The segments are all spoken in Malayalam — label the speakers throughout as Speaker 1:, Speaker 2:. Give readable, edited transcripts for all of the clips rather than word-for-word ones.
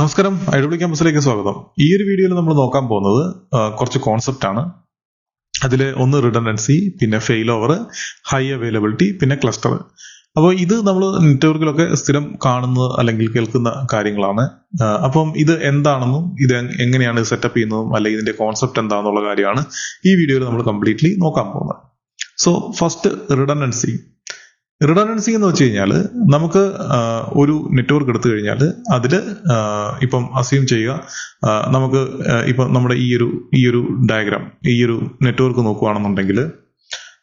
Speaker 1: നമസ്കാരം, ഐഡബ്ല്യു ക്യാമ്പസിലേക്ക് സ്വാഗതം. ഈ ഒരു വീഡിയോയിൽ നമ്മൾ നോക്കാൻ പോകുന്നത് കുറച്ച് കോൺസെപ്റ്റ് ആണ്. അതിൽ ഒന്ന് റിഡൻഡൻസി, പിന്നെ ഫെയിൽ ഓവർ, ഹൈ അവൈലബിലിറ്റി, പിന്നെ ക്ലസ്റ്റർ. അപ്പോൾ ഇത് നമ്മൾ നെറ്റ്വർക്കിലൊക്കെ സ്ഥിരം കാണുന്ന അല്ലെങ്കിൽ കേൾക്കുന്ന കാര്യങ്ങളാണ്. അപ്പം ഇത് എന്താണെന്നും ഇത് എങ്ങനെയാണ് സെറ്റപ്പ് ചെയ്യുന്നതും അല്ലെങ്കിൽ ഇതിന്റെ കോൺസെപ്റ്റ് എന്താണെന്നുള്ള കാര്യമാണ് ഈ വീഡിയോയിൽ നമ്മൾ കംപ്ലീറ്റ്ലി നോക്കാൻ പോകുന്നത്. സോ ഫസ്റ്റ് റിഡൻഡൻസി എന്ന് വെച്ച് കഴിഞ്ഞാൽ നമുക്ക് ഒരു നെറ്റ്വർക്ക് എടുത്തു കഴിഞ്ഞാൽ അതിൽ ഇപ്പം അസ്യൂം ചെയ്യുക, നമുക്ക് ഇപ്പം നമ്മുടെ ഈ ഒരു ഡയഗ്രാം, ഈ ഒരു നെറ്റ്വർക്ക് നോക്കുകയാണെന്നുണ്ടെങ്കിൽ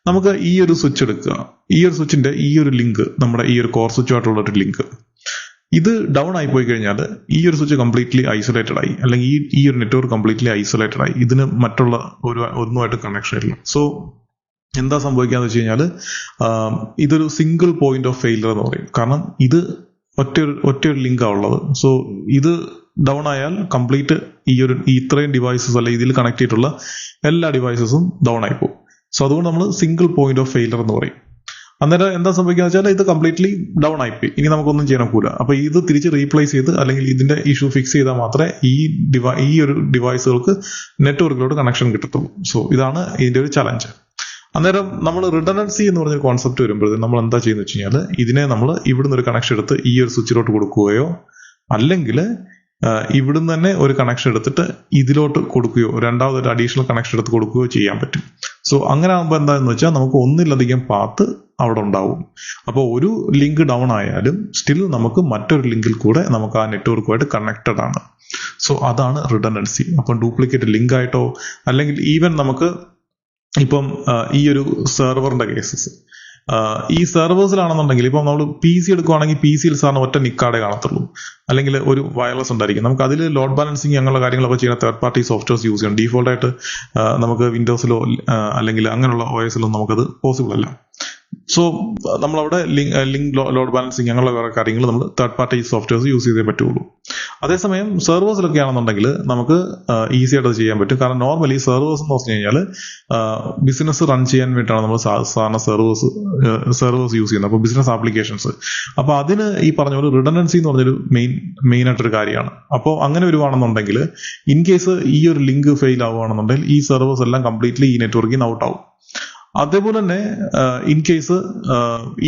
Speaker 1: നമുക്ക് ഈ ഒരു സ്വിച്ച് എടുക്കുക. ഈ ഒരു സ്വിച്ചിന്റെ ഈ ഒരു ലിങ്ക്, നമ്മുടെ ഈ ഒരു കോർ സ്വിച്ചുമായിട്ടുള്ള ഒരു ലിങ്ക്, ഇത് ഡൗൺ ആയി പോയി കഴിഞ്ഞാൽ ഈ ഒരു സ്വിച്ച് കംപ്ലീറ്റ്ലി ഐസൊലേറ്റഡ് ആയി, അല്ലെങ്കിൽ ഈ ഒരു നെറ്റ്വർക്ക് കംപ്ലീറ്റ്ലി ഐസൊലേറ്റഡ് ആയി. ഇതിന് മറ്റുള്ള ഒന്നുമായിട്ട് കണക്ഷൻ ഇല്ല. സോ എന്താ സംഭവിക്കാന്ന് വെച്ച് കഴിഞ്ഞാൽ ഇതൊരു സിംഗിൾ പോയിന്റ് ഓഫ് ഫെയിലിയർ എന്ന് പറയും. കാരണം ഇത് ഒറ്റ ഒരു ലിങ്കാണ് ഉള്ളത്. സോ ഇത് ഡൗൺ ആയാൽ കംപ്ലീറ്റ് ഇത്രയും ഡിവൈസസ് അല്ലെ ഇതിൽ കണക്ട് ചെയ്തിട്ടുള്ള എല്ലാ ഡിവൈസസും ഡൗൺ ആയി പോകും. സോ അതുകൊണ്ട് നമ്മൾ സിംഗിൾ പോയിന്റ് ഓഫ് ഫെയിലിയർ എന്ന് പറയും. അന്നേരം എന്താ സംഭവിക്കുക വെച്ചാൽ ഇത് കംപ്ലീറ്റ്ലി ഡൗൺ ആയിപ്പോയി, ഇനി നമുക്കൊന്നും ചെയ്യാൻ ഒക്കില്ല. അപ്പൊ ഇത് തിരിച്ച് റീപ്ലേസ് ചെയ്ത് അല്ലെങ്കിൽ ഇതിന്റെ ഇഷ്യൂ ഫിക്സ് ചെയ്താൽ മാത്രമേ ഈ ഒരു ഡിവൈസുകൾക്ക് നെറ്റ്വർക്കിലോട്ട് കണക്ഷൻ കിട്ടത്തുള്ളൂ. സോ ഇതാണ് ഇതിന്റെ ഒരു ചലഞ്ച്. അന്നേരം നമ്മൾ റിഡൻഡൻസി എന്ന് പറഞ്ഞൊരു കോൺസെപ്റ്റ് വരുമ്പോഴത്തേക്കും നമ്മൾ എന്താ ചെയ്യുന്നത് വെച്ച് കഴിഞ്ഞാൽ ഇതിനെ നമ്മൾ ഇവിടുന്ന് ഒരു കണക്ഷൻ എടുത്ത് ഈ ഒരു സ്വിച്ചിലോട്ട് കൊടുക്കുകയോ അല്ലെങ്കിൽ ഇവിടുന്ന് തന്നെ ഒരു കണക്ഷൻ എടുത്തിട്ട് ഇതിലോട്ട് കൊടുക്കുകയോ രണ്ടാമതൊരു അഡീഷണൽ കണക്ഷൻ എടുത്ത് കൊടുക്കുകയോ ചെയ്യാൻ പറ്റും. സോ അങ്ങനെ ആകുമ്പോൾ എന്താണെന്ന് വെച്ചാൽ നമുക്ക് ഒന്നിലധികം പാത്ത് അവിടെ ഉണ്ടാവും. അപ്പോൾ ഒരു ലിങ്ക് ഡൗൺ ആയാലും സ്റ്റിൽ നമുക്ക് മറ്റൊരു ലിങ്കിൽ കൂടെ നമുക്ക് ആ നെറ്റ്വർക്കുമായിട്ട് കണക്റ്റഡ് ആണ്. സോ അതാണ് റിഡൻഡൻസി. അപ്പം ഡ്യൂപ്ലിക്കേറ്റ് ലിങ്ക് ആയിട്ടോ അല്ലെങ്കിൽ ഈവൻ നമുക്ക് ഇപ്പം ഈ ഒരു സെർവറിന്റെ കേസസ്, ഈ സെർവേഴ്സിലാണെന്നുണ്ടെങ്കിൽ ഇപ്പം നമ്മൾ പി സി എടുക്കുവാണെങ്കിൽ പി സിയിൽ സാറിന് ഒറ്റ നിക്കാടെ കാണത്തുള്ളൂ, അല്ലെങ്കിൽ ഒരു വയർലെസ് ഉണ്ടായിരിക്കും. നമുക്ക് അതിൽ ലോഡ് ബാലൻസിങ് അങ്ങനെയുള്ള കാര്യങ്ങളൊക്കെ ചെയ്യുന്ന തേർഡ് പാർട്ടി സോഫ്റ്റ്വെയർസ് യൂസ് ചെയ്യണം. ഡീഫോൾട്ടായിട്ട് നമുക്ക് വിൻഡോസിലോ അല്ലെങ്കിൽ അങ്ങനെയുള്ള OS-ലോ നമുക്കത് പോസിബിൾ അല്ല. സോ നമ്മളവിടെ ലിങ്ക് ലോഡ് ബാലൻസിങ് അങ്ങനെയുള്ള വേറെ കാര്യങ്ങൾ നമ്മൾ തേർഡ് പാർട്ടി സോഫ്റ്റ്വെയർസ് യൂസ് ചെയ്തേ പറ്റുള്ളൂ. അതേസമയം സെർവേഴ്സിലൊക്കെ ആണെന്നുണ്ടെങ്കിൽ നമുക്ക് ഈസി ആയിട്ട് അത് ചെയ്യാൻ പറ്റും. കാരണം നോർമലി സെർവേഴ്സ് എന്ന് പറഞ്ഞു കഴിഞ്ഞാൽ ബിസിനസ് റൺ ചെയ്യാൻ വേണ്ടിയിട്ടാണ് നമ്മൾ സാധാരണ സെർവേഴ്സ് യൂസ് ചെയ്യുന്നത്. അപ്പോൾ ബിസിനസ് ആപ്ലിക്കേഷൻസ്. അപ്പോൾ അതിന് ഈ പറഞ്ഞ പോലെ റിഡൻഡൻസി എന്ന് പറഞ്ഞൊരു മെയിൻ ആയിട്ടൊരു കാര്യമാണ്. അപ്പോൾ അങ്ങനെ വരുവാണെന്നുണ്ടെങ്കിൽ ഇൻ കേസ് ഈ ഒരു ലിങ്ക് ഫെയിൽ ആവുകയാണെന്നുണ്ടെങ്കിൽ ഈ സെർവേഴ്സ് എല്ലാം കംപ്ലീറ്റ്ലി ഈ നെറ്റ്വർക്കിൽ നിന്ന് ഔട്ട് ആവും. അതേപോലെ തന്നെ ഇൻ കേസ്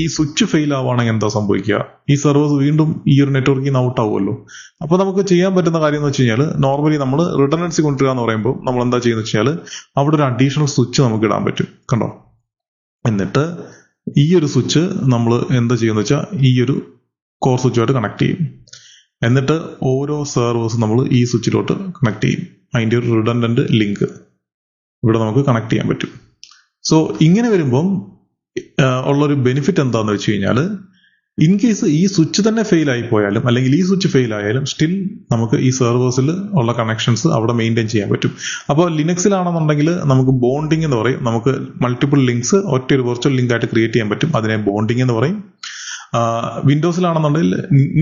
Speaker 1: ഈ സ്വിച്ച് ഫെയിൽ ആവുകയാണെങ്കിൽ എന്താ സംഭവിക്കുക, ഈ സെർവേഴ്സ് വീണ്ടും ഈ ഒരു നെറ്റ്വർക്കിൽ നിന്ന് ഔട്ട് ആവുമല്ലോ. അപ്പോൾ നമുക്ക് ചെയ്യാൻ പറ്റുന്ന കാര്യം എന്ന് വെച്ച് കഴിഞ്ഞാൽ നോർമലി നമ്മൾ റിഡൻഡൻസി കൊണ്ടുവരിക എന്ന് പറയുമ്പോൾ നമ്മൾ എന്താ ചെയ്യുന്നത് വെച്ച് കഴിഞ്ഞാൽ അവിടെ ഒരു അഡീഷണൽ സ്വിച്ച് നമുക്ക് ഇടാൻ പറ്റും. കണ്ടോ? എന്നിട്ട് ഈ ഒരു സ്വിച്ച് നമ്മൾ എന്താ ചെയ്യുന്നത് വെച്ചാൽ ഈ ഒരു കോർ സ്വിച്ചുമായിട്ട് കണക്ട് ചെയ്യും. എന്നിട്ട് ഓരോ സെർവേഴ്സ് നമ്മൾ ഈ സ്വിച്ചിലോട്ട് കണക്ട് ചെയ്യും. അതിൻ്റെ ഒരു റിഡൻഡന്റ് ലിങ്ക് ഇവിടെ നമുക്ക് കണക്ട് ചെയ്യാൻ പറ്റും. സോ ഇങ്ങനെ വരുമ്പം ഉള്ളൊരു ബെനിഫിറ്റ് എന്താണെന്ന് വെച്ച് കഴിഞ്ഞാൽ ഇൻ കേസ് ഈ സ്വിച്ച് തന്നെ ഫെയിൽ ആയി പോയാലും അല്ലെങ്കിൽ ഈ സ്വിച്ച് ഫെയിൽ ആയാലും സ്റ്റിൽ നമുക്ക് ഈ സെർവേഴ്സിൽ ഉള്ള കണക്ഷൻസ് അവിടെ മെയിൻറ്റെയിൻ ചെയ്യാൻ പറ്റും. അപ്പോൾ ലിനക്സിലാണെന്നുണ്ടെങ്കിൽ നമുക്ക് ബോണ്ടിങ് എന്ന് പറയും. നമുക്ക് മൾട്ടിപ്പിൾ ലിങ്ക്സ് ഒറ്റ ഒരു വെർച്വൽ ലിങ്ക് ആയിട്ട് ക്രിയേറ്റ് ചെയ്യാൻ പറ്റും. അതിനെ ബോണ്ടിങ് എന്ന് പറയും. വിൻഡോസിലാണെന്നുണ്ടെങ്കിൽ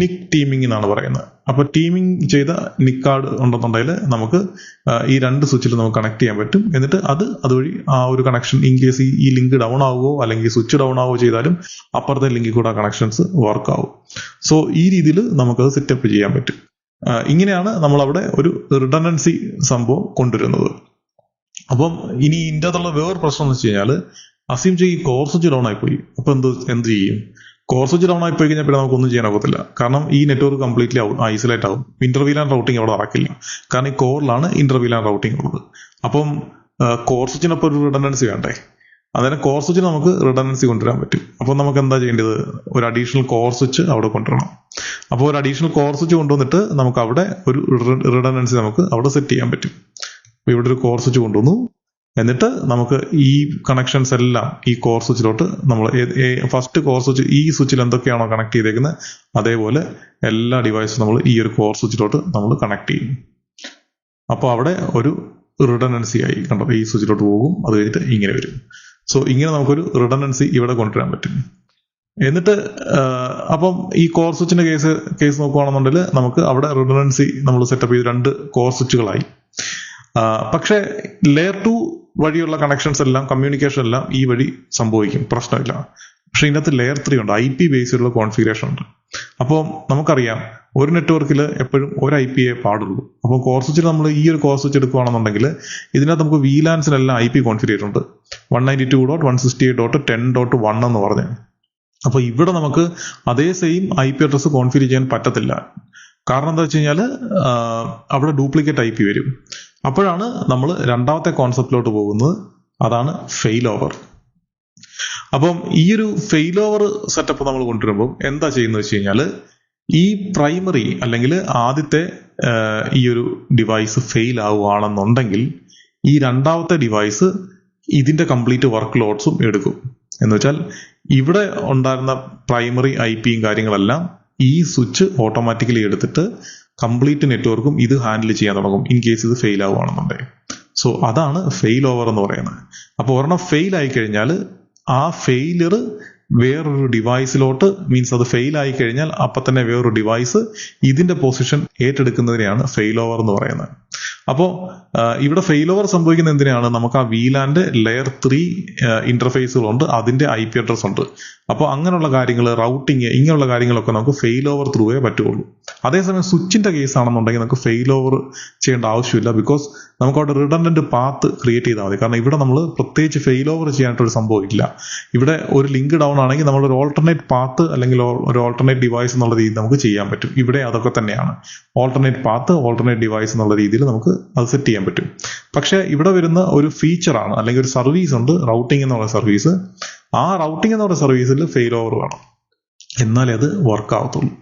Speaker 1: നിക് ടീമിംഗ് എന്നാണ് പറയുന്നത്. അപ്പൊ ടീമിംഗ് ചെയ്ത നിക്കാർഡ് ഉണ്ടെന്നുണ്ടെങ്കിൽ നമുക്ക് ഈ രണ്ട് സ്വിച്ചിൽ നമുക്ക് കണക്ട് ചെയ്യാൻ പറ്റും. എന്നിട്ട് അതുവഴി ആ ഒരു കണക്ഷൻ ഇൻ കേസ് ഈ ലിങ്ക് ഡൗൺ ആവുകയോ അല്ലെങ്കിൽ സ്വിച്ച് ഡൗൺ ആവുകയോ ചെയ്താലും അപ്പുറത്തെ ലിങ്കിൽ കൂടെ കണക്ഷൻസ് വർക്ക് ആവും. സോ ഈ രീതിയിൽ നമുക്കത് സെറ്റപ്പ് ചെയ്യാൻ പറ്റും. ഇങ്ങനെയാണ് നമ്മളവിടെ ഒരു റിഡൻഡൻസി സംഭവം കൊണ്ടുവരുന്നത്. അപ്പം ഇനി ഇതിൻ്റെ അകത്തുള്ള വേറൊരു പ്രശ്നം എന്ന് വെച്ച് കഴിഞ്ഞാൽ അസ്യൂം ചെയ്യും കോർ സ്വിച്ച് ഡൗൺ ആയിപ്പോയി. അപ്പൊ എന്ത് ചെയ്യും? കോർ സ്വിച്ച് ഡൗൺ ആയി പോയി കഴിഞ്ഞാൽ പിന്നെ നമുക്കൊന്നും ചെയ്യാൻ ഒക്കത്തില്ല. കാരണം ഈ നെറ്റ്വർക്ക് കംപ്ലീറ്റ്ലി ഐസൊലേറ്റ് ആവും. ഇന്റർവീലാൻ റൗട്ടിങ് അവിടെ നടക്കില്ല. കാരണം ഈ കോറിലാണ് ഇന്റർവീലാൻ റൗട്ടിങ് ഉള്ളത്. അപ്പം കോർ സ്വിച്ചിനൊപ്പം ഒരു റിഡൻഡൻസി വേണ്ടേ? അതായത് കോർ സ്വിച്ചിന് നമുക്ക് റിഡൻഡൻസി കൊണ്ടുവരാൻ പറ്റും. അപ്പോൾ നമുക്ക് എന്താ ചെയ്യേണ്ടത്? ഒരു അഡീഷണൽ കോർ സ്വിച്ച് അവിടെ കൊണ്ടുവരണം. അപ്പോൾ ഒരു അഡീഷണൽ കോർ സ്വിച്ച് കൊണ്ടുവന്നിട്ട് നമുക്ക് അവിടെ ഒരു റിഡൻഡൻസി നമുക്ക് അവിടെ സെറ്റ് ചെയ്യാൻ പറ്റും. അപ്പോൾ ഇവിടെ ഒരു കോർ സ്വിച്ച് കൊണ്ടുവന്നു. എന്നിട്ട് നമുക്ക് ഈ കണക്ഷൻസ് എല്ലാം ഈ കോർ സ്വിച്ചിലോട്ട് നമ്മൾ ഫസ്റ്റ് കോർ സ്വിച്ച് ഈ സ്വിച്ചിൽ എന്തൊക്കെയാണോ കണക്ട് ചെയ്തേക്കുന്നത് അതേപോലെ എല്ലാ ഡിവൈസും നമ്മൾ ഈ ഒരു കോർ സ്വിച്ചിലോട്ട് നമ്മൾ കണക്ട് ചെയ്യും. അപ്പോൾ അവിടെ ഒരു റിഡൻഡൻസി ആയി. കണ്ടോ? ഈ സ്വിച്ചിലോട്ട് പോകും, അത് കഴിഞ്ഞിട്ട് ഇങ്ങനെ വരും. സോ ഇങ്ങനെ നമുക്കൊരു റിഡൻഡൻസി ഇവിടെ കൊണ്ടുവരാൻ പറ്റും. എന്നിട്ട് അപ്പം ഈ കോർ സ്വിച്ചിന്റെ കേസ് നോക്കുകയാണെന്നുണ്ടെങ്കിൽ നമുക്ക് അവിടെ റിഡൻഡൻസി നമ്മൾ സെറ്റപ്പ് ചെയ്ത് രണ്ട് കോർ സ്വിച്ചുകളായി. പക്ഷേ ലെയർ 2 വഴിയുള്ള കണക്ഷൻസ് എല്ലാം, കമ്മ്യൂണിക്കേഷൻ എല്ലാം ഈ വഴി സംഭവിക്കും, പ്രശ്നമില്ല. പക്ഷെ ഇതിനകത്ത് ലെയർ 3 ഉണ്ട്, IP ബേസിലുള്ള കോൺഫിഗറേഷൻ ഉണ്ട്. അപ്പോൾ നമുക്കറിയാം ഒരു നെറ്റ്വർക്കിൽ എപ്പോഴും ഒരു IP പാടുള്ളൂ. അപ്പോൾ കോർ സ്വിച്ചിൽ നമ്മൾ ഈ ഒരു കോർ സ്വിച്ച് എടുക്കുകയാണെന്നുണ്ടെങ്കിൽ ഇതിനകത്ത് നമുക്ക് VLANസിനെല്ലാം IP കോൺഫിഗർ ഉണ്ട്, 192.168.10.1 എന്ന് പറഞ്ഞ്. അപ്പോൾ ഇവിടെ നമുക്ക് അതേ സെയിം IP അഡ്രസ്സ് കോൺഫിഗർ ചെയ്യാൻ പറ്റത്തില്ല. കാരണം എന്താ വെച്ച് കഴിഞ്ഞാൽ അവിടെ ഡ്യൂപ്ലിക്കേറ്റ് IP വരും. അപ്പോഴാണ് നമ്മൾ രണ്ടാമത്തെ കോൺസെപ്റ്റിലോട്ട് പോകുന്നത്, അതാണ് ഫെയിൽ ഓവർ. അപ്പം ഈ ഒരു ഫെയിൽ ഓവർ സെറ്റപ്പ് നമ്മൾ കൊണ്ടുവരുമ്പോൾ എന്താ ചെയ്യുന്നത് വെച്ച് കഴിഞ്ഞാൽ, ഈ പ്രൈമറി അല്ലെങ്കിൽ ആദ്യത്തെ ഈ ഒരു ഡിവൈസ് ഫെയിൽ ആവുകയാണെന്നുണ്ടെങ്കിൽ ഈ രണ്ടാമത്തെ ഡിവൈസ് ഇതിന്റെ കംപ്ലീറ്റ് വർക്ക് ലോഡ്സും എടുക്കും. എന്ന് വെച്ചാൽ ഇവിടെ ഉണ്ടായിരുന്ന പ്രൈമറി IPയും കാര്യങ്ങളെല്ലാം ഈ സ്വിച്ച് ഓട്ടോമാറ്റിക്കലി എടുത്തിട്ട് കംപ്ലീറ്റ് നെറ്റ്വർക്കും ഇത് ഹാൻഡിൽ ചെയ്യാൻ തുടങ്ങും ഇൻ കേസ് ഇത് ഫെയിൽ ആവുകയാണെന്നുണ്ടെങ്കിൽ. സോ അതാണ് ഫെയിൽ ഓവർ എന്ന് പറയുന്നത്. അപ്പോൾ ഒരെണ്ണം ഫെയിൽ ആയി കഴിഞ്ഞാൽ ആ ഫെയിലിയർ വേറൊരു ഡിവൈസിലോട്ട്, മീൻസ് അത് ഫെയിൽ ആയി കഴിഞ്ഞാൽ അപ്പം തന്നെ വേറൊരു ഡിവൈസ് ഇതിന്റെ പൊസിഷൻ ഏറ്റെടുക്കുന്നതിനെയാണ് ഫെയിൽ ഓവർ എന്ന് പറയുന്നത്. അപ്പോൾ ഇവിടെ ഫെയിൽ ഓവർ സംഭവിക്കുന്ന എന്തിനാണ്, നമുക്ക് ആ VLANന്റെ ലെയർ 3 ഇന്റർഫേസുകളുണ്ട്, അതിന്റെ IP അഡ്രസ് ഉണ്ട്. അപ്പോൾ അങ്ങനെയുള്ള കാര്യങ്ങൾ, റൗട്ടിങ്, ഇങ്ങനെയുള്ള കാര്യങ്ങളൊക്കെ നമുക്ക് ഫെയിൽ ഓവർ ത്രൂവേ പറ്റുള്ളൂ. അതേസമയം സ്വിച്ചിന്റെ കേസ് ആണെന്നുണ്ടെങ്കിൽ നമുക്ക് ഫെയിൽ ഓവർ ചെയ്യേണ്ട ആവശ്യമില്ല, ബിക്കോസ് നമുക്ക് അവിടെ റിഡൻഡന്റ് പാത്ത് ക്രിയേറ്റ് ചെയ്താൽ മതി. കാരണം ഇവിടെ നമ്മൾ പ്രത്യേകിച്ച് ഫെയിൽ ഓവർ ചെയ്യാനായിട്ടൊരു സംഭവം ഇല്ല. ഇവിടെ ഒരു ലിങ്ക് ഡൗൺ ആണെങ്കിൽ നമ്മളൊരു ഓൾട്ടർനേറ്റ് പാത്ത് അല്ലെങ്കിൽ ഒരു ഓൾട്ടർനേറ്റ് ഡിവൈസ് എന്നുള്ള രീതിയിൽ നമുക്ക് ചെയ്യാൻ പറ്റും. ഇവിടെ അതൊക്കെ തന്നെയാണ്, ഓൾട്ടർനേറ്റ് പാത്ത്, ഓൾട്ടർനേറ്റ് ഡിവൈസ് എന്നുള്ള രീതിയിൽ നമുക്ക് അത് സെറ്റ് ചെയ്യാൻ പറ്റും. പക്ഷെ ഇവിടെ വരുന്ന ഒരു ഫീച്ചറാണ് അല്ലെങ്കിൽ ഒരു സർവീസ് ഉണ്ട്, റൗട്ടിംഗ് എന്നുള്ള സർവീസ്. ആ റൗട്ടിംഗ് എന്നുള്ള സർവീസിൽ ഫെയിൽ ഓവർ വേണം, എന്നാലേ അത് വർക്ക് ആവത്തുള്ളൂ.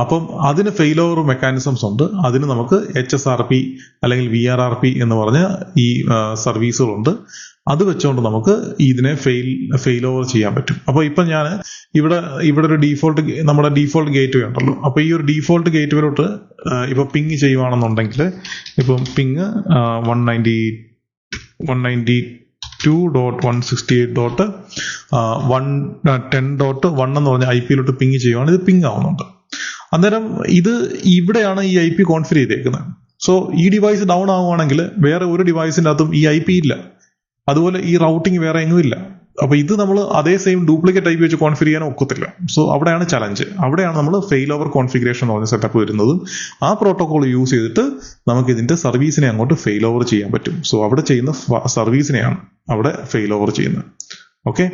Speaker 1: അപ്പം അതിന് ഫെയിൽ ഓവർ മെക്കാനിസംസ് ഉണ്ട്. അതിന് നമുക്ക് HSRP അല്ലെങ്കിൽ VRRP എന്ന് പറഞ്ഞ ഈ സർവീസുകളുണ്ട്. അത് വെച്ചുകൊണ്ട് നമുക്ക് ഇതിനെ ഫെയിൽ ഓവർ ചെയ്യാൻ പറ്റും. അപ്പോൾ ഇപ്പം ഞാൻ ഇവിടെ ഒരു നമ്മുടെ ഡീഫോൾട്ട് ഗേറ്റ് വേ ഉണ്ടല്ലോ. അപ്പോൾ ഈ ഒരു ഡീഫോൾട്ട് ഗേറ്റ് വേയിലോട്ട് ഇപ്പൊ പിങ് ചെയ്യുവാണെന്നുണ്ടെങ്കിൽ ഇപ്പം പിങ് 192.168.110.1 എന്ന് പറഞ്ഞ IP-ലോട്ട് പിങ് ചെയ്യുവാണ്. ഇത് പിങ് ആവുന്നുണ്ട്. അന്നേരം ഇത് ഇവിടെയാണ് ഈ IP കോൺഫിഗർ ചെയ്തേക്കുന്നത്. സോ ഈ ഡിവൈസ് ഡൗൺ ആവുകയാണെങ്കിൽ വേറെ ഒരു ഡിവൈസിൻ്റെ അകത്തും ഈ IP ഇല്ല. അതുപോലെ ഈ റൗട്ടിങ് വേറെ എങ്ങും ഇല്ല. അപ്പൊ ഇത് നമ്മൾ അതേ സെയിം ഡ്യൂപ്ലിക്കേറ്റ് IP വെച്ച് കോൺഫിഗർ ചെയ്യാൻ ഒക്കത്തില്ല. സോ അവിടെയാണ് ചലഞ്ച്. അവിടെയാണ് നമ്മൾ ഫെയിൽ ഓവർ കോൺഫിഗറേഷൻ എന്ന് പറഞ്ഞ സെറ്റപ്പ് വരുന്നതും. ആ പ്രോട്ടോകോൾ യൂസ് ചെയ്തിട്ട് നമുക്ക് ഇതിന്റെ സർവീസിനെ അങ്ങോട്ട് ഫെയിൽ ഓവർ ചെയ്യാൻ പറ്റും. സോ അവിടെ ചെയ്യുന്ന സർവീസിനെയാണ് അവിടെ ഫെയിൽ ഓവർ ചെയ്യുന്നത്. ഓക്കെ,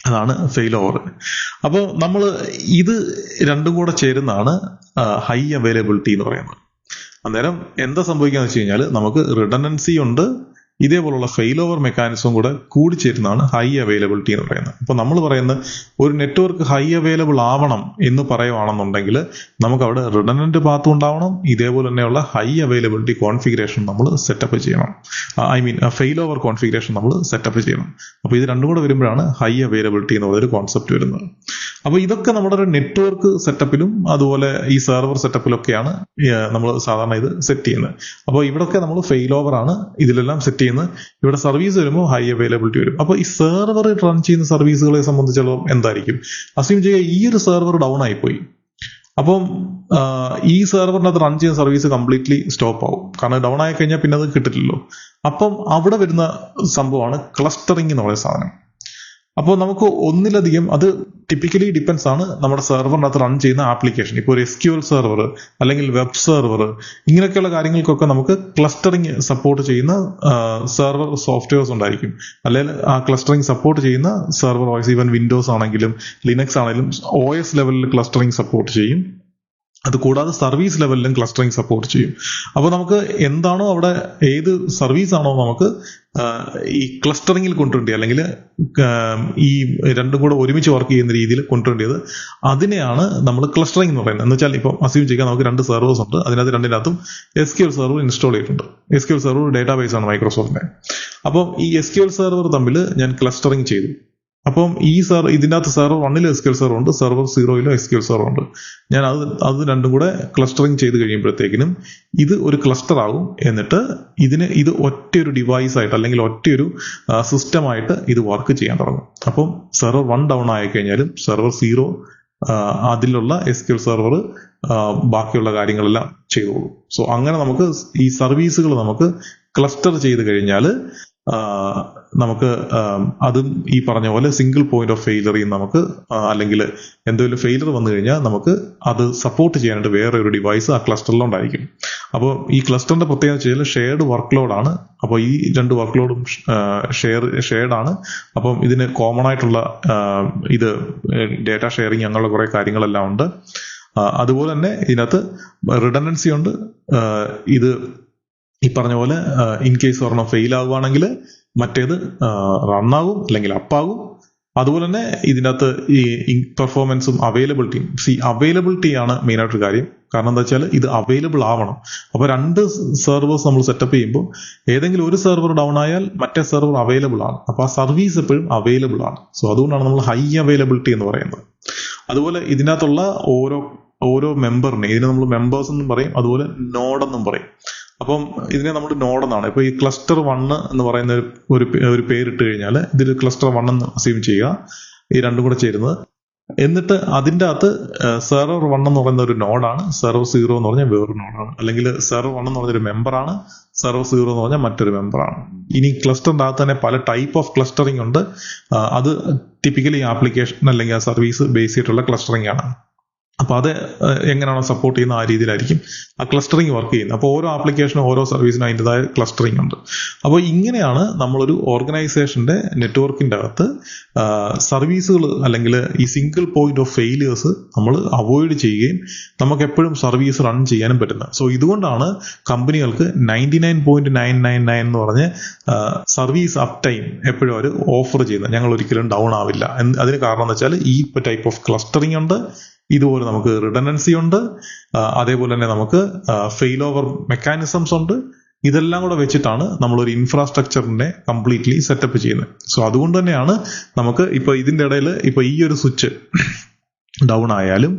Speaker 1: അതാണ് ഫെയിൽ ഓവർ. അപ്പോൾ നമ്മൾ ഇത് രണ്ടും കൂടെ ചേരുന്നതാണ് ഹൈ അവൈലബിലിറ്റി എന്ന് പറയുന്നത്. അന്നേരം എന്താ സംഭവിക്കാന്ന് വെച്ച് കഴിഞ്ഞാൽ നമുക്ക് റിഡൻഡൻസി ഉണ്ട്, ഇതേപോലുള്ള ഫെയിൽ ഓവർ മെക്കാനിസം കൂടെ കൂടിച്ചേരുന്നതാണ് ഹൈ അവൈലബിലിറ്റി എന്ന് പറയുന്നത്. അപ്പോൾ നമ്മൾ പറയുന്നത് ഒരു നെറ്റ്വർക്ക് ഹൈ അവൈലബിൾ ആവണം എന്ന് പറയുവാണെന്നുണ്ടെങ്കിൽ നമുക്ക് അവിടെ റിഡൻഡന്റ് പാത്തും ഉണ്ടാവണം, ഇതേപോലെ തന്നെയുള്ള ഹൈ അവൈലബിലിറ്റി കോൺഫിഗറേഷൻ നമ്മൾ സെറ്റപ്പ് ചെയ്യണം. ഫെയിൽ ഓവർ കോൺഫിഗറേഷൻ നമ്മൾ സെറ്റപ്പ് ചെയ്യണം. അപ്പോൾ ഇത് രണ്ടും കൂടെ വരുമ്പോഴാണ് ഹൈ അവൈലബിലിറ്റി എന്ന് പറയുന്നൊരു കോൺസെപ്റ്റ് വരുന്നത്. അപ്പോൾ ഇതൊക്കെ നമ്മുടെ ഒരു നെറ്റ്വർക്ക് സെറ്റപ്പിലും അതുപോലെ ഈ സെർവർ സെറ്റപ്പിലൊക്കെയാണ് നമ്മൾ സാധാരണ ഇത് സെറ്റ് ചെയ്യുന്നത്. അപ്പോൾ ഇവിടൊക്കെ നമ്മൾ ഫെയിൽ ഓവർ ആണ് ഇതിലെല്ലാം സെറ്റ് ചെയ്യുന്നത്. ഇവിടെ സർവീസ് വരുമ്പോൾ ഹൈ അവൈലബിലിറ്റി വരും. അപ്പോൾ ഈ സെർവർ റൺ ചെയ്യുന്ന സർവീസുകളെ സംബന്ധിച്ചിടത്തോളം എന്തായിരിക്കും, അസ്യൂം ചെയ്യുക ഈ ഒരു സെർവർ ഡൗൺ ആയിപ്പോയി, അപ്പം ഈ സെർവറിനകത്ത് റൺ ചെയ്യുന്ന സർവീസ് കംപ്ലീറ്റ്ലി സ്റ്റോപ്പ് ആവും. കാരണം ഡൗൺ ആയി കഴിഞ്ഞാൽ പിന്നെ അത് കിട്ടില്ലല്ലോ. അപ്പം അവിടെ വരുന്ന സംഭവമാണ് ക്ലസ്റ്ററിങ് എന്ന് പറയുന്ന സാധനം. അപ്പോൾ നമുക്ക് ഒന്നിലധികം, അത് ടിപ്പിക്കലി ഡിപ്പെൻസ് ആണ് നമ്മുടെ സെർവറിനകത്ത് റൺ ചെയ്യുന്ന ആപ്ലിക്കേഷൻ. ഇപ്പോൾ ഒരു SQL സെർവർ അല്ലെങ്കിൽ വെബ് സെർവർ, ഇങ്ങനെയൊക്കെയുള്ള കാര്യങ്ങൾക്കൊക്കെ നമുക്ക് ക്ലസ്റ്ററിങ് സപ്പോർട്ട് ചെയ്യുന്ന സെർവർ സോഫ്റ്റ്വെയർസ് ഉണ്ടായിരിക്കും. അല്ലെങ്കിൽ ആ ക്ലസ്റ്ററിങ് സപ്പോർട്ട് ചെയ്യുന്ന സെർവർ OS, ഈവൻ വിൻഡോസ് ആണെങ്കിലും ലിനക്സ് ആണെങ്കിലും OS ലെവലിൽ ക്ലസ്റ്ററിങ് സപ്പോർട്ട് ചെയ്യും. അതുകൂടാതെ സർവീസ് ലെവലിലും ക്ലസ്റ്ററിങ് സപ്പോർട്ട് ചെയ്യും. അപ്പോൾ നമുക്ക് എന്താണോ അവിടെ, ഏത് സർവീസ് ആണോ നമുക്ക് ഈ ക്ലസ്റ്ററിങ്ങിൽ കൊണ്ടുവരേണ്ടത് അല്ലെങ്കിൽ ഈ രണ്ടും കൂടെ ഒരുമിച്ച് വർക്ക് ചെയ്യുന്ന രീതിയിൽ കൊണ്ടുവരേണ്ടത്, അതിനെയാണ് നമ്മൾ ക്ലസ്റ്ററിങ് എന്ന് പറയുന്നത്. എന്ന് വെച്ചാൽ ഇപ്പോൾ അസ്യൂം ചെയ്യാൻ നമുക്ക് 2 സെർവേഴ്സ് ഉണ്ട്, അതിനകത്ത് രണ്ടിനകത്തും SQL സെർവർ ഇൻസ്റ്റാൾ ചെയ്തിട്ടുണ്ട്. SQL സെർവർ ഡേറ്റാബേസ് ആണ് മൈക്രോസോഫ്റ്റിന്റെ. അപ്പം ഈ SQL സെർവർ തമ്മിൽ ഞാൻ ക്ലസ്റ്ററിങ് ചെയ്തു. അപ്പം ഇതിൻ്റെ അകത്ത് സെർവർ 1 SQL സെർവർ ഉണ്ട്, സെർവർ 0 SQL സെർവർ ഉണ്ട്. ഞാൻ അത് രണ്ടും കൂടെ ക്ലസ്റ്ററിങ് ചെയ്ത് കഴിയുമ്പോഴത്തേക്കിനും ഇത് ഒരു ക്ലസ്റ്റർ ആകും. എന്നിട്ട് ഇത് ഒറ്റയൊരു ഡിവൈസ് ആയിട്ട് അല്ലെങ്കിൽ ഒറ്റയൊരു സിസ്റ്റമായിട്ട് ഇത് വർക്ക് ചെയ്യാൻ തുടങ്ങും. അപ്പം സെർവർ 1 ഡൗൺ ആയി കഴിഞ്ഞാലും സെർവർ 0 അതിലുള്ള SQL സെർവർ ബാക്കിയുള്ള കാര്യങ്ങളെല്ലാം ചെയ്തോളൂ. സോ അങ്ങനെ നമുക്ക് ഈ സർവീസുകൾ നമുക്ക് ക്ലസ്റ്റർ ചെയ്ത് കഴിഞ്ഞാൽ നമുക്ക് അതും ഈ പറഞ്ഞ പോലെ സിംഗിൾ പോയിന്റ് ഓഫ് ഫെയിലറിൽ നമുക്ക് അല്ലെങ്കിൽ എന്തെങ്കിലും ഫെയിലർ വന്നു കഴിഞ്ഞാൽ നമുക്ക് അത് സപ്പോർട്ട് ചെയ്യാനായിട്ട് വേറെ ഒരു ഡിവൈസ് ആ ക്ലസ്റ്ററിലുണ്ടായിരിക്കും. അപ്പോൾ ഈ ക്ലസ്റ്ററിന്റെ പ്രത്യേകത വെച്ചാൽ ഷെയർഡ് വർക്ക് ലോഡാണ്. അപ്പോൾ ഈ രണ്ട് വർക്ക് ലോഡും ഷെയർഡാണ്. അപ്പം ഇതിന് കോമൺ ആയിട്ടുള്ള ഇത് ഡേറ്റ ഷെയറിങ് അങ്ങനെയുള്ള കുറെ കാര്യങ്ങളെല്ലാം ഉണ്ട്. അതുപോലെ തന്നെ ഇതിനകത്ത് റിഡൻഡൻസി ഉണ്ട്. ഇത് ഈ പറഞ്ഞ പോലെ ഇൻ കേസ് ഒരെണ്ണം ഫെയിൽ ആകുവാണെങ്കിൽ മറ്റേത് റണ്ണാകും അല്ലെങ്കിൽ അപ്പാകും. അതുപോലെ തന്നെ ഇതിൻ്റെ അകത്ത് ഈ പെർഫോമൻസും അവൈലബിലിറ്റിയും അവൈലബിലിറ്റി ആണ് മെയിനായിട്ടൊരു കാര്യം. കാരണം എന്താ വെച്ചാൽ ഇത് അവൈലബിൾ ആവണം. അപ്പോൾ രണ്ട് സെർവേഴ്സ് നമ്മൾ സെറ്റപ്പ് ചെയ്യുമ്പോൾ ഏതെങ്കിലും ഒരു സെർവർ ഡൗൺ ആയാൽ മറ്റേ സെർവർ അവൈലബിൾ ആണ്. അപ്പോൾ ആ സർവീസ് എപ്പോഴും അവൈലബിൾ ആണ്. സോ അതുകൊണ്ടാണ് നമ്മൾ ഹൈ അവൈലബിലിറ്റി എന്ന് പറയുന്നത്. അതുപോലെ ഇതിനകത്തുള്ള ഓരോ മെമ്പറിനെ ഇതിനെ നമ്മൾ മെമ്പേഴ്സ് എന്നും പറയും, അതുപോലെ നോഡെന്നും പറയും. അപ്പം ഇതിനെ നമ്മൾ നോഡെന്നാണ്. ഇപ്പൊ ഈ ക്ലസ്റ്റർ 1 എന്ന് പറയുന്ന ഒരു പേരിട്ട് കഴിഞ്ഞാൽ ഇതിൽ ക്ലസ്റ്റർ 1 എന്ന് അസ്യൂം ചെയ്യുക, ഈ രണ്ടും കൂടെ ചേരുന്നത്. എന്നിട്ട് അതിൻ്റെ അകത്ത് സെർവർ 1 എന്ന് പറയുന്ന ഒരു നോഡാണ്, സെർവർ 0 എന്ന് പറഞ്ഞാൽ വേറൊരു നോഡാണ്, അല്ലെങ്കിൽ സെർവർ 1 എന്ന് പറഞ്ഞൊരു മെമ്പറാണ്, സെർവർ 0 എന്ന് പറഞ്ഞാൽ മറ്റൊരു മെമ്പറാണ്. ഇനി ക്ലസ്റ്ററിൻ്റെ അകത്ത് തന്നെ പല ടൈപ്പ് ഓഫ് ക്ലസ്റ്ററിങ് ഉണ്ട്. അത് ടിപ്പിക്കലി ആപ്ലിക്കേഷൻ അല്ലെങ്കിൽ ആ സർവീസ് ബേസ് ചെയ്തിട്ടുള്ള ക്ലസ്റ്ററിങ് ആണ്. അപ്പൊ അത് എങ്ങനെയാണോ സപ്പോർട്ട് ചെയ്യുന്ന ആ രീതിയിലായിരിക്കും ആ ക്ലസ്റ്ററിങ് വർക്ക് ചെയ്യുന്നത്. അപ്പോൾ ഓരോ ആപ്ലിക്കേഷനും ഓരോ സർവീസിനും അതിൻ്റെതായ ക്ലസ്റ്ററിങ് ഉണ്ട്. അപ്പോൾ ഇങ്ങനെയാണ് നമ്മളൊരു ഓർഗനൈസേഷന്റെ നെറ്റ്വർക്കിന്റെ അകത്ത് സർവീസുകൾ അല്ലെങ്കിൽ ഈ സിംഗിൾ പോയിന്റ് ഓഫ് ഫെയിലിയേഴ്സ് നമ്മൾ അവോയ്ഡ് ചെയ്യുകയും നമുക്ക് എപ്പോഴും സർവീസ് റൺ ചെയ്യാനും പറ്റുന്നത്. സോ ഇതുകൊണ്ടാണ് കമ്പനികൾക്ക് 99.999 എന്ന് പറഞ്ഞ് സർവീസ് അപ് ടൈം എപ്പോഴും അവർ ഓഫർ ചെയ്യുന്നത്. ഞങ്ങൾ ഒരിക്കലും ഡൗൺ ആവില്ല. അതിന് കാരണം എന്ന് വെച്ചാൽ ഈ ടൈപ്പ് ഓഫ് ക്ലസ്റ്ററിങ് ഉണ്ട്, ഇതുപോലെ നമുക്ക് റിഡൻഡൻസി ഉണ്ട്, അതേപോലെ തന്നെ നമുക്ക് ഫെയിൽ ഓവർ മെക്കാനിസംസ് ഉണ്ട്. ഇതെല്ലാം കൂടെ വെച്ചിട്ടാണ് നമ്മളൊരു ഇൻഫ്രാസ്ട്രക്ചറിനെ കംപ്ലീറ്റ്ലി സെറ്റപ്പ് ചെയ്യുന്നത്. സോ അതുകൊണ്ട് തന്നെയാണ് നമുക്ക് ഇപ്പൊ ഇതിന്റെ ഇടയിൽ ഇപ്പൊ ഈ ഒരു സ്വിച്ച് ഡൗൺ ആയാലും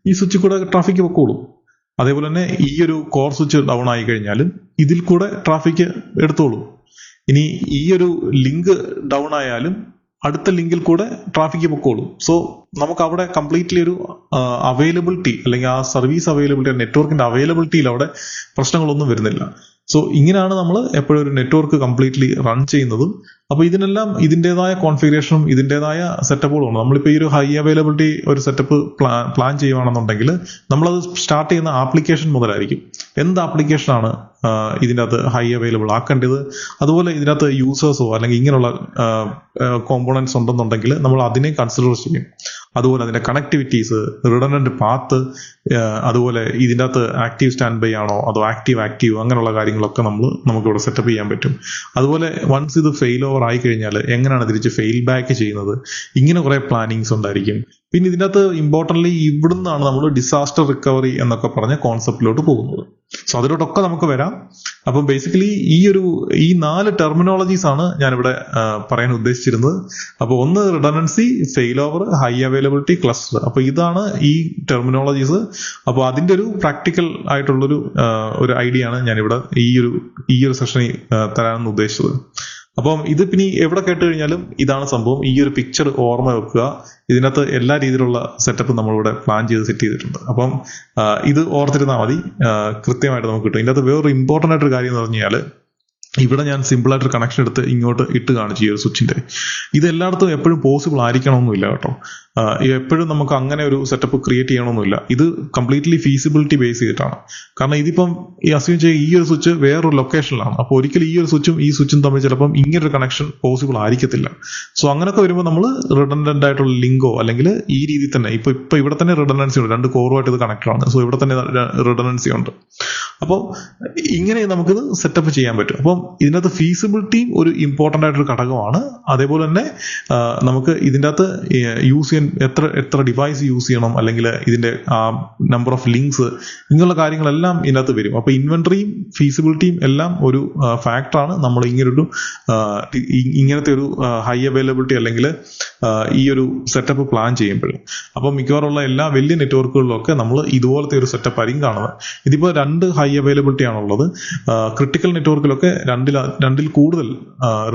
Speaker 1: ഈ സ്വിച്ചിൽ കൂടെ ട്രാഫിക് പൊക്കോളും. അതേപോലെ തന്നെ ഈ ഒരു കോർ സ്വിച്ച് ഡൗൺ ആയി കഴിഞ്ഞാലും ഇതിൽ കൂടെ ട്രാഫിക് എടുത്തോളും. ഇനി ഈ ഒരു ലിങ്ക് ഡൗൺ ആയാലും അടുത്ത ലിങ്കിൽ കൂടെ ട്രാഫിക് പൊക്കോളും. സോ നമുക്ക് അവിടെ കംപ്ലീറ്റ്ലി ഒരു അവൈലബിലിറ്റി അല്ലെങ്കിൽ ആ സർവീസ് അവൈലബിലിറ്റി നെറ്റ്വർക്കിന്റെ അവൈലബിലിറ്റിയിൽ അവിടെ പ്രശ്നങ്ങളൊന്നും വരുന്നില്ല. സോ ഇങ്ങനെയാണ് നമ്മൾ എപ്പോഴും ഒരു നെറ്റ്വർക്ക് കംപ്ലീറ്റ്ലി റൺ ചെയ്യുന്നതും. അപ്പൊ ഇതിനെല്ലാം ഇതിൻ്റെതായ കോൺഫിഗറേഷനും ഇതിൻ്റെതായ സെറ്റപ്പുകളും ഉണ്ട്. നമ്മളിപ്പോൾ ഈ ഒരു ഹൈ അവൈലബിലിറ്റി ഒരു സെറ്റപ്പ് പ്ലാൻ ചെയ്യുകയാണെന്നുണ്ടെങ്കിൽ നമ്മളത് സ്റ്റാർട്ട് ചെയ്യുന്ന ആപ്ലിക്കേഷൻ മുതലായിരിക്കും. എന്ത് ആപ്ലിക്കേഷനാണ് ഇതിൻ്റെ അകത്ത് ഹൈ അവൈലബിൾ ആക്കേണ്ടത്, അതുപോലെ ഇതിനകത്ത് യൂസേഴ്സോ അല്ലെങ്കിൽ ഇങ്ങനെയുള്ള കോമ്പോണൻസ് ഉണ്ടെന്നുണ്ടെങ്കിൽ നമ്മൾ അതിനെ കൺസിഡർ ചെയ്യും. അതുപോലെ അതിന്റെ കണക്ടിവിറ്റീസ്, റിഡൻഡന്റ് പാത്ത്, അതുപോലെ ഇതിൻ്റെ അകത്ത് ആക്റ്റീവ് സ്റ്റാൻഡ് ബൈ ആണോ അതോ ആക്റ്റീവ് അങ്ങനെയുള്ള കാര്യങ്ങളൊക്കെ നമുക്കിവിടെ സെറ്റപ്പ് ചെയ്യാൻ പറ്റും. അതുപോലെ വൺസ് ഇത് ഫെയിൽ ഓവർ ആയി കഴിഞ്ഞാൽ എങ്ങനെയാണ് തിരിച്ച് ഫെയിൽ ബാക്ക് ചെയ്യുന്നത്, ഇങ്ങനെ കുറെ പ്ലാനിങ്സ് ഉണ്ടായിരിക്കും. പിന്നെ ഇതിൻ്റെ അകത്ത് ഇമ്പോർട്ടൻ്റ്ലി ഇവിടുന്നാണ് നമ്മൾ ഡിസാസ്റ്റർ റിക്കവറി എന്നൊക്കെ പറഞ്ഞ കോൺസെപ്റ്റിലോട്ട് പോകുന്നത്. സോ അതിലോട്ടൊക്കെ നമുക്ക് വരാം. അപ്പം ബേസിക്കലി ഈ 4 ടെർമിനോളജീസ് ആണ് ഞാനിവിടെ പറയാൻ ഉദ്ദേശിച്ചിരുന്നത്. അപ്പോൾ ഒന്ന് redundancy, fail over, high availability, cluster. അപ്പൊ ഇതാണ് ഈ ടെർമിനോളജീസ്. അപ്പോൾ അതിന്റെ ഒരു പ്രാക്ടിക്കൽ ആയിട്ടുള്ളൊരു ഐഡിയ ആണ് ഞാനിവിടെ ഈ ഒരു സെഷനിൽ തരാമെന്ന് ഉദ്ദേശിച്ചത്. അപ്പം ഇത് പിന്നെ എവിടെ കേട്ട് കഴിഞ്ഞാലും ഇതാണ് സംഭവം. ഈ ഒരു പിക്ചർ ഓർമ്മ വെക്കുക. ഇതിനകത്ത് എല്ലാ രീതിയിലുള്ള സെറ്റപ്പ് നമ്മളിവിടെ പ്ലാൻ ചെയ്ത് സെറ്റ് ചെയ്തിട്ടുണ്ട്. അപ്പം ഇത് ഓർത്തിരുന്നാൽ മതി, കൃത്യമായിട്ട് നമുക്ക് കിട്ടും. ഇതിനകത്ത് വേറൊരു ഇമ്പോർട്ടൻ്റ് ആയിട്ടൊരു കാര്യം എന്ന് പറഞ്ഞു കഴിഞ്ഞാൽ ഇവിടെ ഞാൻ സിമ്പിളായിട്ടൊരു കണക്ഷൻ എടുത്ത് ഇങ്ങോട്ട് ഇട്ട് കാണിച്ചു ഈ ഒരു സ്വിച്ചിന്റെ. ഇത് എല്ലായിടത്തും എപ്പോഴും പോസിബിൾ ആയിരിക്കണമെന്നില്ല കേട്ടോ. എപ്പോഴും നമുക്ക് അങ്ങനെ ഒരു സെറ്റപ്പ് ക്രിയേറ്റ് ചെയ്യണമെന്നില്ല. ഇത് കംപ്ലീറ്റ്ലി ഫീസിബിലിറ്റി ബേസ് ചെയ്തിട്ടാണ്. കാരണം ഇതിപ്പം ഈ അസ്യൂം ചെയ്യുക ഈ ഒരു സ്വിച്ച് വേറൊരു ലൊക്കേഷനിലാണ്. അപ്പോൾ ഒരിക്കലും ഈ ഒരു സ്വിച്ചും ഈ സ്വിച്ചും തമ്മിൽ ചിലപ്പം ഇങ്ങനൊരു കണക്ഷൻ പോസിബിൾ ആയിരിക്കത്തില്ല. സോ അങ്ങനെയൊക്കെ വരുമ്പോൾ നമ്മൾ റിഡൻഡന്റ് ആയിട്ടുള്ള ലിങ്കോ അല്ലെങ്കിൽ ഈ രീതിയിൽ തന്നെ ഇപ്പൊ ഇവിടെ തന്നെ റിഡൻഡൻസി ഉണ്ട്, 2 കോറുമായിട്ട് ഇത് കണക്റ്റഡ് ആണ്. സോ ഇവിടെ തന്നെ റിഡൻഡൻസി ഉണ്ട്. അപ്പോൾ ഇങ്ങനെ നമുക്കിത് സെറ്റപ്പ് ചെയ്യാൻ പറ്റും. അപ്പം ഇതിനകത്ത് ഫീസിബിലിറ്റിയും ഒരു ഇമ്പോർട്ടൻ്റ് ആയിട്ടൊരു ഘടകമാണ്. അതേപോലെ തന്നെ നമുക്ക് ഇതിൻ്റെ അകത്ത് യൂസ് ചെയ്യാൻ എത്ര ഡിവൈസ് യൂസ് ചെയ്യണം, അല്ലെങ്കിൽ ഇതിന്റെ നമ്പർ ഓഫ് ലിങ്ക്സ്, ഇങ്ങനെയുള്ള കാര്യങ്ങളെല്ലാം ഇതിനകത്ത് വരും. അപ്പൊ ഇൻവെന്ററിയും ഫീസിബിലിറ്റിയും എല്ലാം ഒരു ഫാക്ടറാണ് നമ്മൾ ഇങ്ങനത്തെ ഒരു ഹൈ അവൈലബിലിറ്റി അല്ലെങ്കിൽ ഈ ഒരു സെറ്റപ്പ് പ്ലാൻ ചെയ്യുമ്പോഴും. അപ്പം മിക്കവാറുള്ള എല്ലാ വലിയ നെറ്റ്വർക്കുകളിലൊക്കെ നമ്മൾ ഇതുപോലത്തെ ഒരു സെറ്റപ്പ് ആയിരിക്കും കാണുന്നത്. ഇതിപ്പോൾ 2 ഹൈ ഹൈ അവൈലബിലിറ്റി ആണുള്ളത്. ക്രിട്ടിക്കൽ നെറ്റ്വർക്കിലൊക്കെ രണ്ടിൽ കൂടുതൽ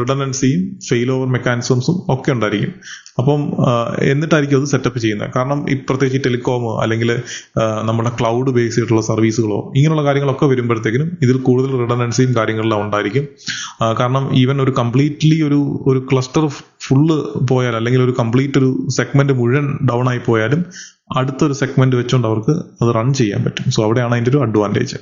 Speaker 1: റിഡൻഡൻസിയും ഫെയിൽ ഓവർ മെക്കാനിസംസും ഒക്കെ ഉണ്ടായിരിക്കും. അപ്പം എന്നിട്ടായിരിക്കും അത് സെറ്റപ്പ് ചെയ്യുന്നത്. കാരണം പ്രത്യേകിച്ച് ടെലികോമോ അല്ലെങ്കിൽ നമ്മുടെ ക്ലൗഡ് ബേസ് ചെയ്തിട്ടുള്ള സർവീസുകളോ ഇങ്ങനെയുള്ള കാര്യങ്ങളൊക്കെ വരുമ്പോഴത്തേക്കിനും ഇതിൽ കൂടുതൽ റിഡൻഡൻസിയും കാര്യങ്ങളെല്ലാം ഉണ്ടായിരിക്കും. കാരണം ഈവൻ ഒരു കംപ്ലീറ്റ്ലി ഒരു ക്ലസ്റ്റർ ഫുള്ള് പോയാൽ അല്ലെങ്കിൽ ഒരു കംപ്ലീറ്റ് ഒരു സെഗ്മെന്റ് മുഴുവൻ ഡൗൺ ആയി പോയാലും അടുത്തൊരു സെഗ്മെന്റ് വെച്ചുകൊണ്ട് അവർക്ക് അത് റൺ ചെയ്യാൻ പറ്റും. സോ അവിടെയാണ് അതിൻ്റെ ഒരു അഡ്വാൻറ്റേജ്.